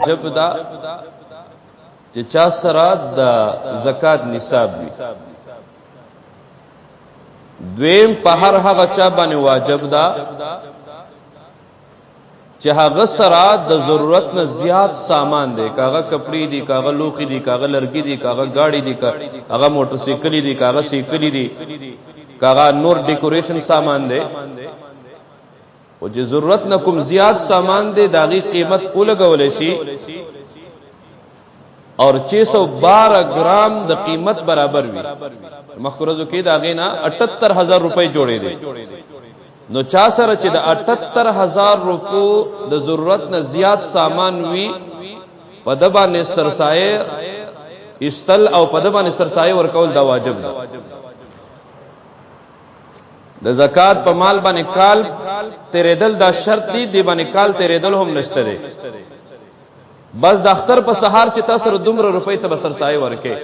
جب دا چې چا سره د زکات نصاب وي. دویم په هر هغه چا باندې واجب ده چې هغه سره د ضرورت نه زیات سامان دی، کاغه کپڑے دي، کاغه لوخي دي، کاغه لرګي دي، کاغه گاڑی دي، کاغه موټر سایکل دي، کاغه سایکل دي، کاغه نور ډیکوریشن سامان دی. او چې ضرورت نه کوم زیات سامان دی داغي قیمت ولګول شي اور 612 گرام د قیمت برابر وي. مخکرزو کې داغې نه 78000 روپۍ جوړې دي. نو چا سره چې د 78000 روپو د ضرورت نه زیات سامان وي په د باندې سرسایه استل او په د باندې سرسایه ورکول دا واجب ده. د زکات په مال باندې کال تیرېدل دا شرط دی، دی باندې کال تیرېدل هم نشته دی. بس د اختر په سهار چې تاسو دومره روپۍ ته سرسایه ورکې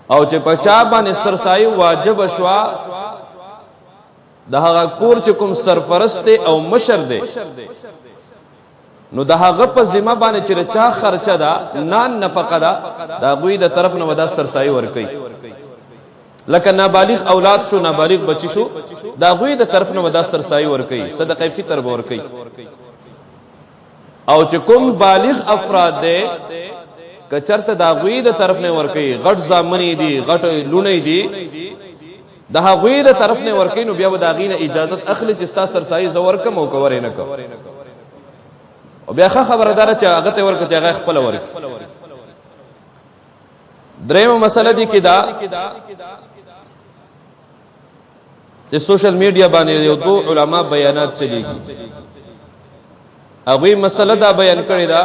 او چې پچا باندې سرسایه واجب شوا د هغه کور چې کوم سرپرست او مشر دی نو د هغه په ذمہ باندې چې چا خرچه ده نان نفقه ده دا غوی د طرف نه ودا سرسایه ورکې. لکه نابالغ اولاد شو، نابالغ بچی شو، دا غوی د طرف نه ودا سرسایه ورکې، صدقه فطر به ورکې. او چې کوم بالغ افراد دي کچرته دا غوی د طرف نه ورکې، غټ زامنې دي، غټ لونې دي، دا غوی د طرف نه ورکې، نو بیا به دا غینه اجازه اخلي چې ستا سرسایه زور کم او کور نه کو. او بیا خبردار چې هغه ته ورکې چې هغه خپل ورکې. درېمه مسله دي کې دا د سوشل میډیا باندې یو دو علما بیانات چلیږي. هغه مسله دا بیان کړی دا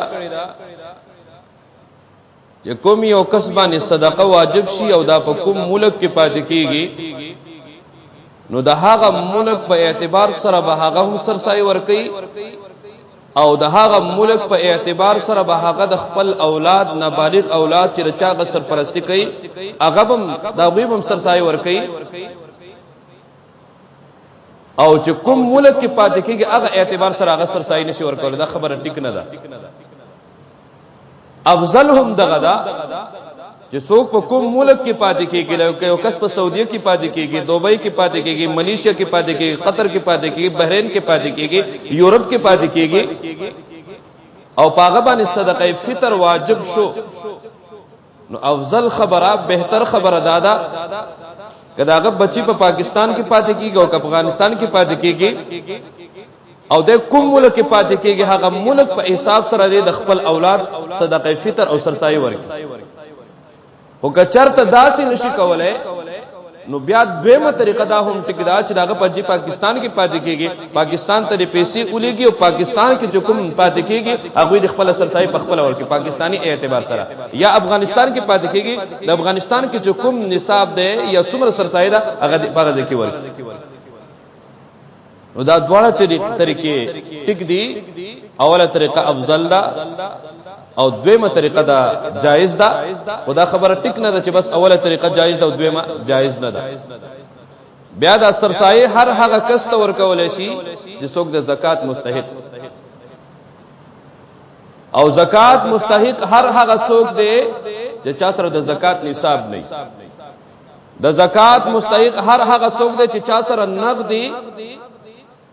چې کوم یو کس باندې صدقه واجب شي او دا په کوم ملک کې پاتې کیږي نو دا هغه ملک په اعتبار سره به هغه هم سرسایه ورکي او دا هغه ملک په اعتبار سره به هغه د خپل اولاد نابالغ اولاد چې رچا سرپرستی کوي هغه هم دا غوی هم سرسایه ورکي. او چې کوم ملک کې پاتې کېږي هغه اعتبار سره هغه سرسایه نشي ورکول. دا خبره ټیک نه ده. افضل هم دغه ده چې څوک په کوم ملک کې پاتې کېږي، لکه یو کس په سعودیه کې پاتې کېږي، دوبۍ کې پاتې کېږي، ملیشیا کې پاتې کېږي، قطر کې پاتې کېږي، بحرین کې پاتې کېږي، یورپ کې پاتې کېږي او پاغه باندې صدقه فطر واجب شو نو افضل خبره بهتر خبره دادا کداغه بچی په پاکستان کې پاتې کیږي او افغانستان کې پاتې کیږي او د کوم ملک کې پاتې کیږي هغه ملک په حساب سره د خپل اولاد صدقه فطر او سرسایه ورکړي. خو کچرته داسې نشي کولای نو بیا دویمه طریقه دا هم ټکدا چې داغه په پاکستان کې پاتې کیږي، پاکستان ته پیسې ولېږي او پاکستان کې چې کوم پاتې کیږي هغه د خپل سرسایه په خپل ورکړي پاکستانی اعتبار سره، یا افغانستان کې پاتې کیږي د افغانستان کې چې کوم نصاب ده یا څومره سرسایه ده هغه په هغه کې ورکړي. نو دا دواړه طریقې ټیک دي. اوله طریقه افضل ده او دویمه طریقه دا جایز ده. خدا خبره ټیک نه ده چې بس اوله طریقه جایز ده او دویمه جایز نه ده. بیا دا سرسایه هر هغه کس ته ورکول شي چې څوک د زکات مستحق او زکات مستحق هر هغه څوک دی چې چا سره د زکات نصاب نه. د زکات مستحق هر هغه څوک دی چې چا سره نقدي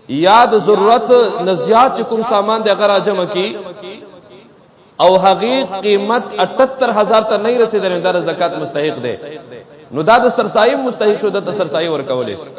یا د ضرورت نه زیات کوم سامان دی هغه راجمع کی او هغه قیمت 78000 ته نه رسیدل دا زکات مستحق دی. نو دا د سرسایه مستحق شو د سرسایه ورکول شي.